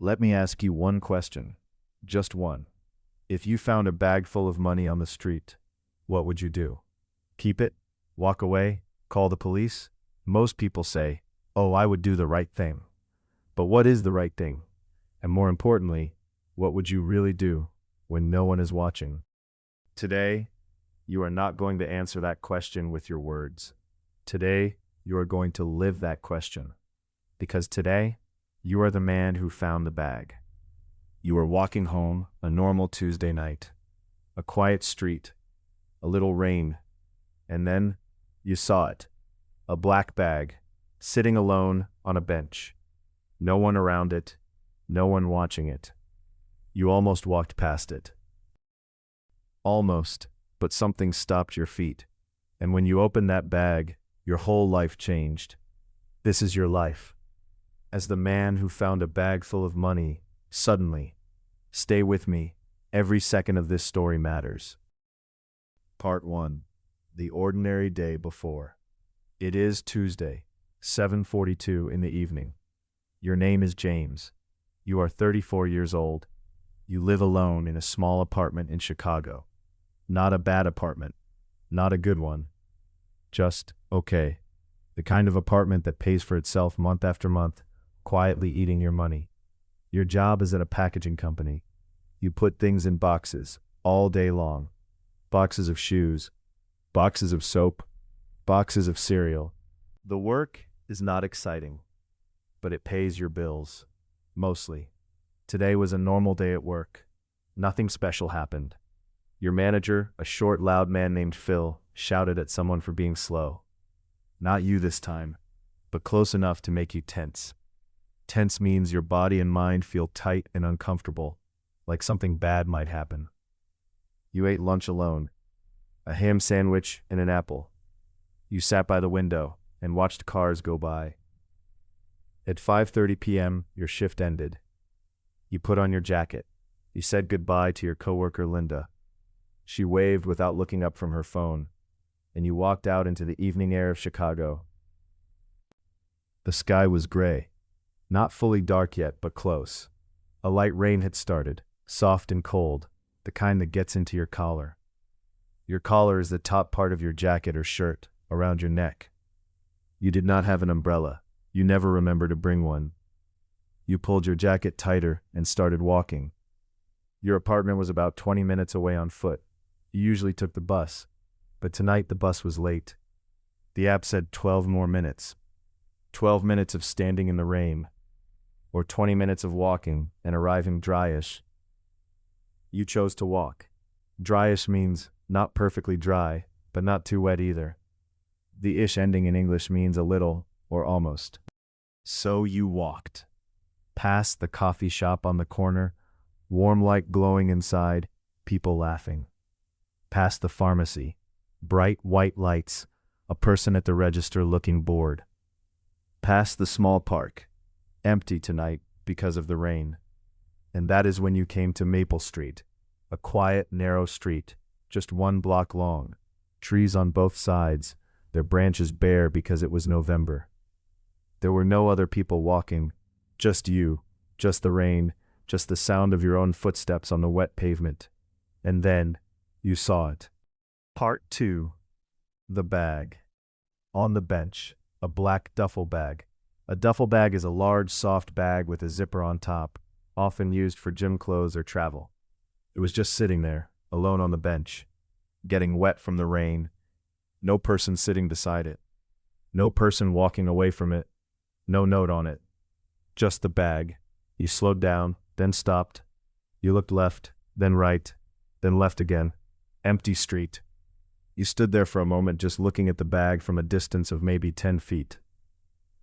Let me ask you one question. Just one. If you found a bag full of money on the street, what would you do? Keep it? Walk away? Call the police? Most people say, oh, I would do the right thing. But what is the right thing? And more importantly, what would you really do when no one is watching? Today, you are not going to answer that question with your words. Today, you are going to live that question. Because today, you are the man who found the bag. You are walking home a normal Tuesday night, a quiet street, a little rain, and then you saw it, a black bag, sitting alone on a bench. No one around it, no one watching it. You almost walked past it. Almost, but something stopped your feet. And when you opened that bag, your whole life changed. This is your life. As the man who found a bag full of money, suddenly. Stay with me. Every second of this story matters. Part 1. The ordinary day before. It is Tuesday, 7:42 in the evening. Your name is James. You are 34 years old. You live alone in a small apartment in Chicago. Not a bad apartment. Not a good one. Just okay. The kind of apartment that pays for itself month after month, quietly eating your money. Your job is at a packaging company. You put things in boxes all day long. Boxes of shoes, boxes of soap, boxes of cereal. The work is not exciting, but it pays your bills. Mostly. Today was a normal day at work. Nothing special happened. Your manager, a short, loud man named Phil, shouted at someone for being slow. Not you this time, but close enough to make you tense. Tense means your body and mind feel tight and uncomfortable, like something bad might happen. You ate lunch alone, a ham sandwich and an apple. You sat by the window and watched cars go by. At 5:30 p.m., your shift ended. You put on your jacket. You said goodbye to your coworker Linda. She waved without looking up from her phone, and you walked out into the evening air of Chicago. The sky was gray. Not fully dark yet, but close. A light rain had started, soft and cold, the kind that gets into your collar. Your collar is the top part of your jacket or shirt, around your neck. You did not have an umbrella. You never remember to bring one. You pulled your jacket tighter and started walking. Your apartment was about 20 minutes away on foot. You usually took the bus, but tonight the bus was late. The app said 12 more minutes. 12 minutes of standing in the rain. Or 20 minutes of walking and arriving dryish. You chose to walk. Dryish means not perfectly dry, but not too wet either. The ish ending in English means a little, or almost. So you walked. Past the coffee shop on the corner, warm light glowing inside, people laughing. Past the pharmacy, bright white lights, a person at the register looking bored. Past the small park, empty tonight because of the rain. And that is when you came to Maple Street, a quiet, narrow street, just 1 block long, trees on both sides, their branches bare because it was November. There were no other people walking, just you, just the rain, just the sound of your own footsteps on the wet pavement. And then, you saw it. Part 2. The bag. On the bench, a black duffel bag. A duffel bag is a large, soft bag with a zipper on top, often used for gym clothes or travel. It was just sitting there, alone on the bench, getting wet from the rain. No person sitting beside it. No person walking away from it. No note on it. Just the bag. You slowed down, then stopped. You looked left, then right, then left again. Empty street. You stood there for a moment just looking at the bag from a distance of maybe 10 feet.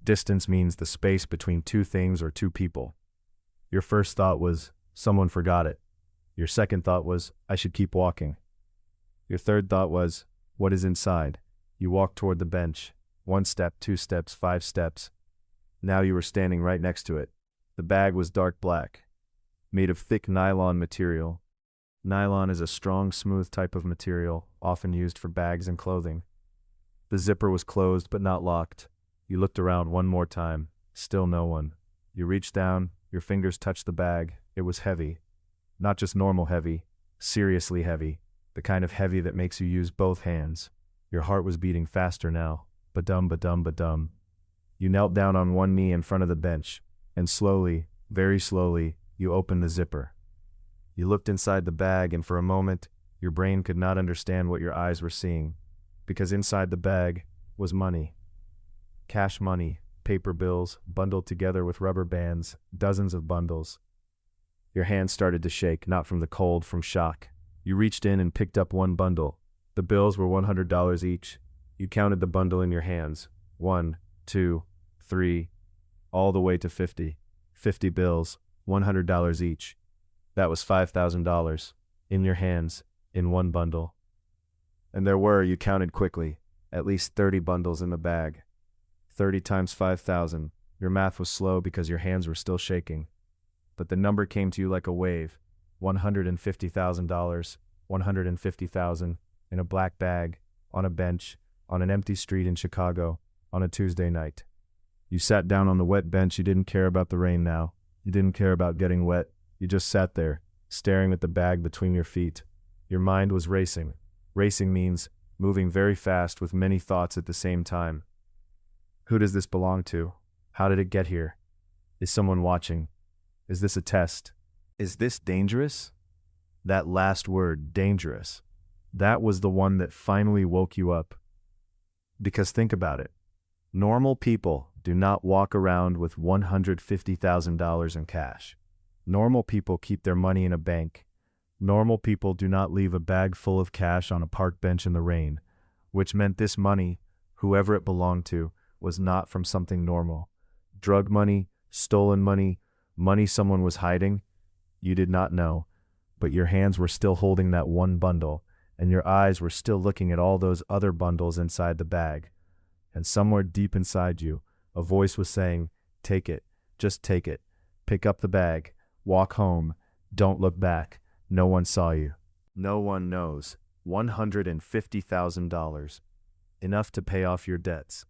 Distance means the space between two things or two people. Your first thought was, someone forgot it. Your second thought was, I should keep walking. Your third thought was, what is inside? You walked toward the bench. 1 step, 2 steps, 5 steps. Now you were standing right next to it. The bag was dark black, made of thick nylon material. Nylon is a strong, smooth type of material, often used for bags and clothing. The zipper was closed but not locked. You looked around one more time. Still no one. You reached down, Your fingers touched the bag. It was heavy. Not just normal heavy, seriously heavy. The kind of heavy that makes you use both hands. Your heart was beating faster now. Ba-dum, ba-dum, ba-dum. You knelt down on one knee in front of the bench, and slowly, very slowly, you opened the zipper. You looked inside the bag, and for a moment, your brain could not understand what your eyes were seeing, because inside the bag was money. Cash money, paper bills, bundled together with rubber bands, dozens of bundles. Your hands started to shake, not from the cold, from shock. You reached in and picked up one bundle. The bills were $100 each. You counted the bundle in your hands. 1, 2, 3, all the way to 50. 50 bills, $100 each. That was $5,000 in your hands, in one bundle. And there were, you counted quickly, at least 30 bundles in the bag. 30 times 5,000. Your math was slow because your hands were still shaking. But the number came to you like a wave. $150,000, $150,000, in a black bag, on a bench, on an empty street in Chicago, on a Tuesday night. You sat down on the wet bench. You didn't care about the rain now. You didn't care about getting wet. You just sat there, staring at the bag between your feet. Your mind was racing. Racing means moving very fast with many thoughts at the same time. Who does this belong to? How did it get here? Is someone watching? Is this a test? Is this dangerous? That last word, dangerous. That was the one that finally woke you up. Because think about it. Normal people do not walk around with $150,000 in cash. Normal people keep their money in a bank. Normal people do not leave a bag full of cash on a park bench in the rain, which meant this money, whoever it belonged to, was not from something normal. Drug money, stolen money, money someone was hiding. You did not know, but your hands were still holding that one bundle, and your eyes were still looking at all those other bundles inside the bag. And somewhere deep inside you, a voice was saying, take it, just take it, pick up the bag, walk home, don't look back, no one saw you. No one knows. $150,000. Enough to pay off your debts.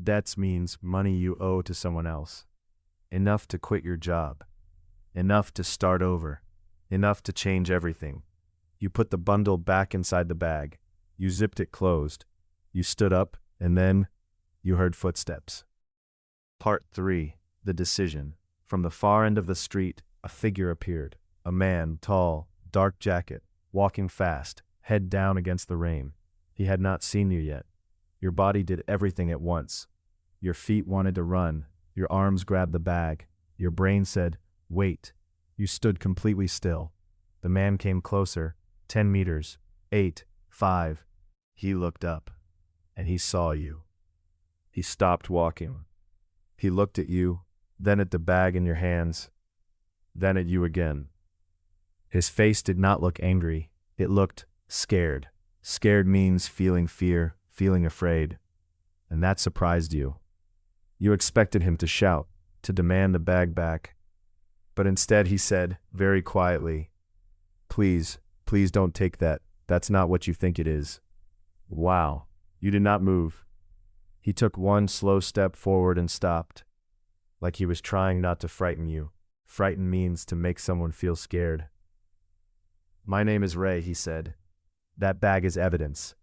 Debts means money you owe to someone else. Enough to quit your job. Enough to start over. Enough to change everything. You put the bundle back inside the bag. You zipped it closed. You stood up, and then you heard footsteps. Part 3. The Decision. From the far end of the street, a figure appeared. A man, tall, dark jacket, walking fast, head down against the rain. He had not seen you yet. Your body did everything at once. Your feet wanted to run. Your arms grabbed the bag. Your brain said, wait. You stood completely still. The man came closer. 10 meters. 8. 5. He looked up, and he saw you. He stopped walking. He looked at you, then at the bag in your hands, then at you again. His face did not look angry. It looked scared. Scared means feeling fear, feeling afraid. And that surprised you. You expected him to shout, to demand the bag back. But instead he said, very quietly, please, please don't take that. That's not what you think it is. Wow. You did not move. He took one slow step forward and stopped, like he was trying not to frighten you. Frighten means to make someone feel scared. My name is Ray, he said. That bag is evidence.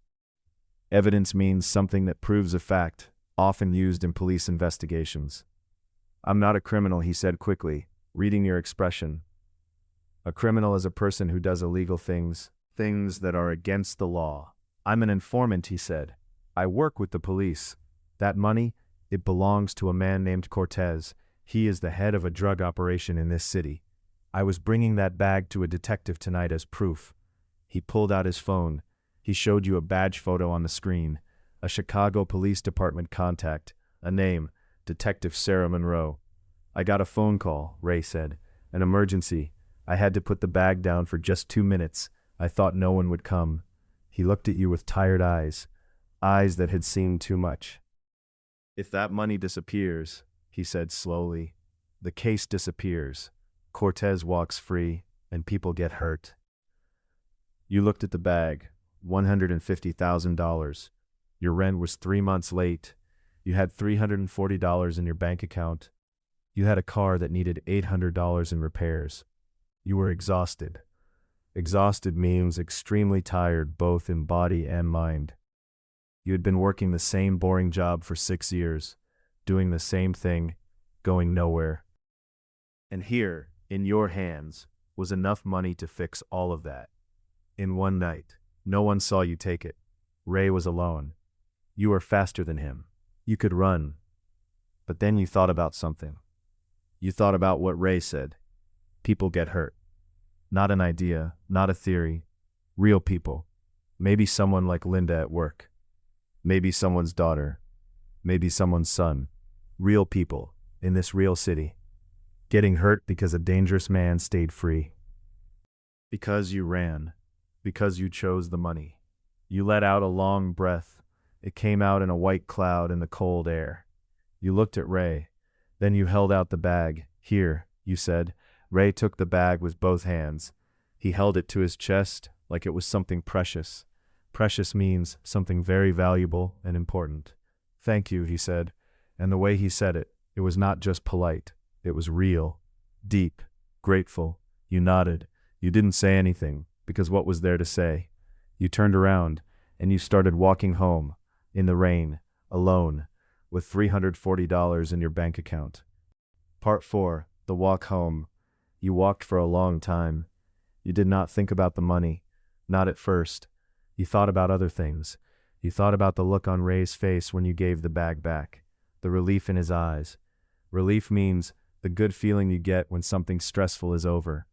Evidence means something that proves a fact, often used in police investigations. I'm not a criminal, he said quickly, reading your expression. A criminal is a person who does illegal things, things that are against the law. I'm an informant, he said. I work with the police. That money, it belongs to a man named Cortez. He is the head of a drug operation in this city. I was bringing that bag to a detective tonight as proof. He pulled out his phone. He showed you a badge photo on the screen, a Chicago Police Department contact, a name, Detective Sarah Monroe. I got a phone call, Ray said. An emergency. I had to put the bag down for just 2 minutes. I thought no one would come. He looked at you with tired eyes, eyes that had seen too much. If that money disappears, he said slowly, the case disappears. Cortez walks free, and people get hurt. You looked at the bag, $150,000. Your rent was 3 months late. You had $340 in your bank account. You had a car that needed $800 in repairs. You were exhausted. Exhausted means extremely tired both in body and mind. You had been working the same boring job for 6 years, doing the same thing, going nowhere. And here, in your hands, was enough money to fix all of that. In one night, no one saw you take it. Ray was alone. You were faster than him. You could run. But then you thought about something. You thought about what Ray said. People get hurt. Not an idea, not a theory. Real people. Maybe someone like Linda at work. Maybe someone's daughter. Maybe someone's son. Real people, in this real city. Getting hurt because a dangerous man stayed free. Because you ran. Because you chose the money. You let out a long breath. It came out in a white cloud in the cold air. You looked at Ray. Then you held out the bag. Here, you said. Ray took the bag with both hands. He held it to his chest like it was something precious. Precious means something very valuable and important. Thank you, he said. And the way he said it, it was not just polite. It was real, deep, grateful. You nodded. You didn't say anything, because what was there to say? You turned around, and you started walking home, in the rain, alone, with $340 in your bank account. Part 4. The walk home. You walked for a long time. You did not think about the money, not at first. You thought about other things. You thought about the look on Ray's face when you gave the bag back, the relief in his eyes. Relief means the good feeling you get when something stressful is over.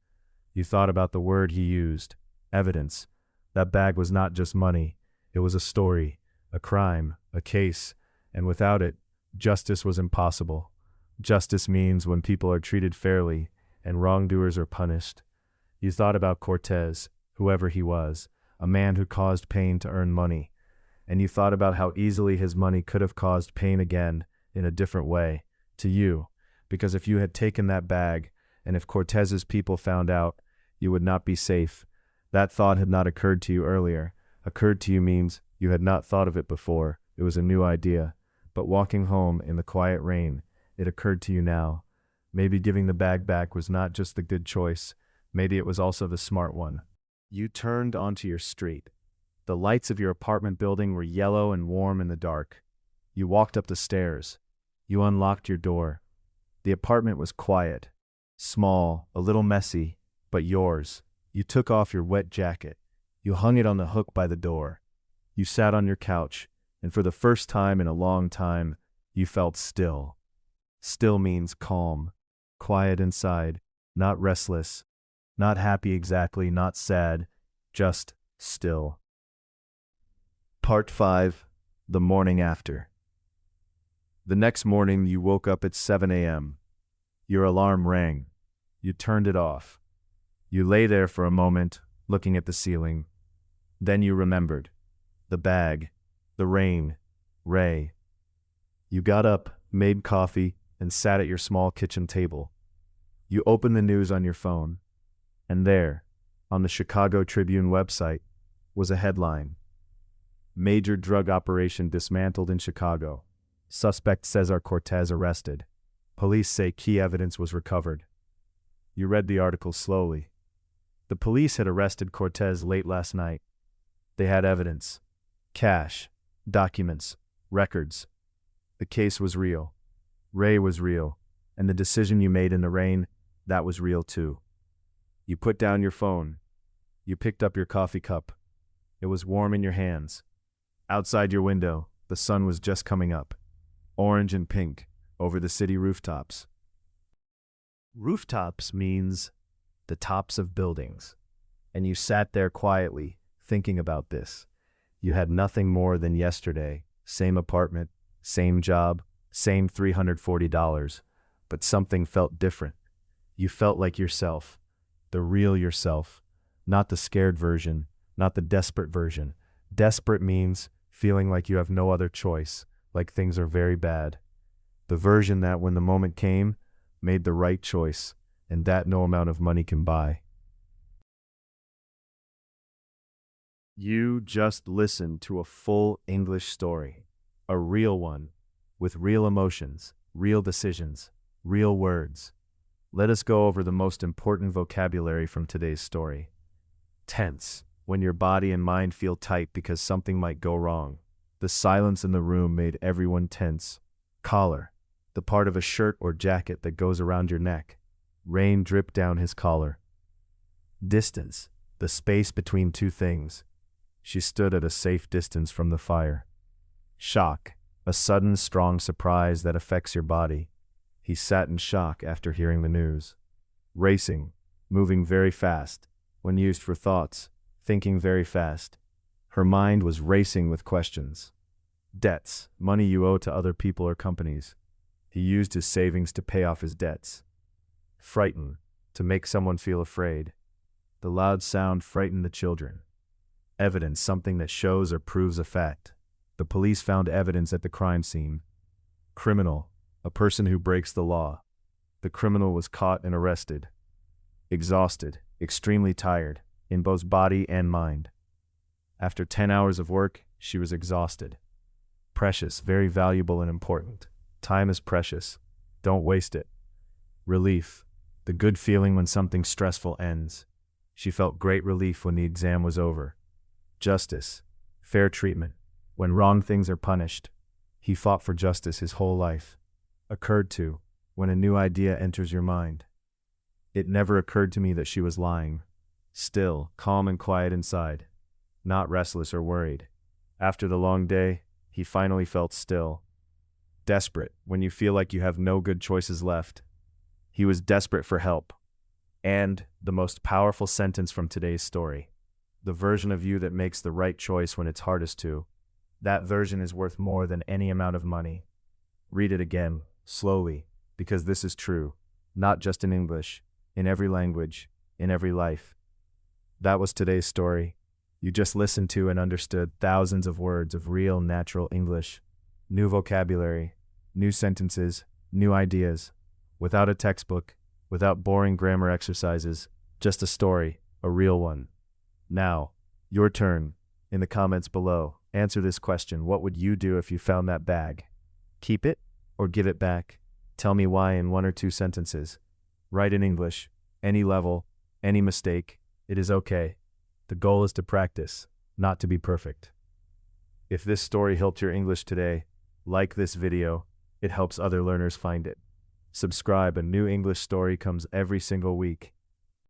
You thought about the word he used, evidence. That bag was not just money. It was a story, a crime, a case, and without it, justice was impossible. Justice means when people are treated fairly and wrongdoers are punished. You thought about Cortez, whoever he was, a man who caused pain to earn money. And you thought about how easily his money could have caused pain again, in a different way, to you. Because if you had taken that bag, and if Cortez's people found out, you would not be safe. That thought had not occurred to you earlier. Occurred to you means you had not thought of it before. It was a new idea. But walking home in the quiet rain, it occurred to you now. Maybe giving the bag back was not just the good choice. Maybe it was also the smart one. You turned onto your street. The lights of your apartment building were yellow and warm in the dark. You walked up the stairs. You unlocked your door. The apartment was quiet, small, a little messy, but yours. You took off your wet jacket. You hung it on the hook by the door. You sat on your couch, and for the first time in a long time, you felt still. Still means calm, quiet inside, not restless, not happy exactly, not sad, just still. Part 5. The morning after. The next morning you woke up at 7 a.m. Your alarm rang. You turned it off. You lay there for a moment, looking at the ceiling. Then you remembered. The bag. The rain. Ray. You got up, made coffee, and sat at your small kitchen table. You opened the news on your phone. And there, on the Chicago Tribune website, was a headline. Major drug operation dismantled in Chicago. Suspect Cesar Cortez arrested. Police say key evidence was recovered. You read the article slowly. The police had arrested Cortez late last night. They had evidence. Cash, documents, records. The case was real. Ray was real. And the decision you made in the rain, that was real too. You put down your phone. You picked up your coffee cup. It was warm in your hands. Outside your window, the sun was just coming up. Orange and pink, over the city rooftops. Rooftops means the tops of buildings. And you sat there quietly, thinking about this. You had nothing more than yesterday. Same apartment, same job, same $340. But something felt different. You felt like yourself. The real yourself. Not the scared version, not the desperate version. Desperate means feeling like you have no other choice, like things are very bad. The version that, when the moment came, made the right choice, and that no amount of money can buy. You just listened to a full English story. A real one, with real emotions, real decisions, Real words. Let us go over the most important vocabulary from today's story. Tense. When your body and mind feel tight because something might go wrong. The silence in the room made everyone tense. Collar. The part of a shirt or jacket that goes around your neck. Rain dripped down his collar. Distance. The space between two things. She stood at a safe distance from the fire. Shock. A sudden, strong surprise that affects your body. He sat in shock after hearing the news. Racing. Moving very fast. When used for thoughts. Thinking very fast. Her mind was racing with questions. Debts. Money you owe to other people or companies. He used his savings to pay off his debts. Frighten. To make someone feel afraid. The loud sound frightened the children. Evidence. Something that shows or proves a fact. The police found evidence at the crime scene. Criminal. A person who breaks the law. The criminal was caught and arrested. Exhausted. Extremely tired. In both body and mind. After 10 hours of work, she was exhausted. Precious. Very valuable and important. Time is precious. Don't waste it. Relief. The good feeling when something stressful ends. She felt great relief when the exam was over. Justice. Fair treatment. When wrong things are punished. He fought for justice his whole life. Occurred to. When a new idea enters your mind. It never occurred to me that she was lying. Still, calm and quiet inside. Not restless or worried. After the long day, he finally felt still. Desperate. When you feel like you have no good choices left. He was desperate for help. And the most powerful sentence from today's story. The version of you that makes the right choice when it's hardest to. That version is worth more than any amount of money. Read it again, slowly, because this is true. Not just in English, in every language, in every life. That was today's story. You just listened to and understood thousands of words of real, natural English. New vocabulary, new sentences, new ideas. Without a textbook, without boring grammar exercises, just a story, a real one. Now, your turn. In the comments below, answer this question. What would you do if you found that bag? Keep it or give it back? Tell me why in 1 or 2 sentences. Write in English, any level, any mistake. It is okay. The goal is to practice, not to be perfect. If this story helped your English today, like this video. It helps other learners find it. Subscribe. A new English story comes every single week.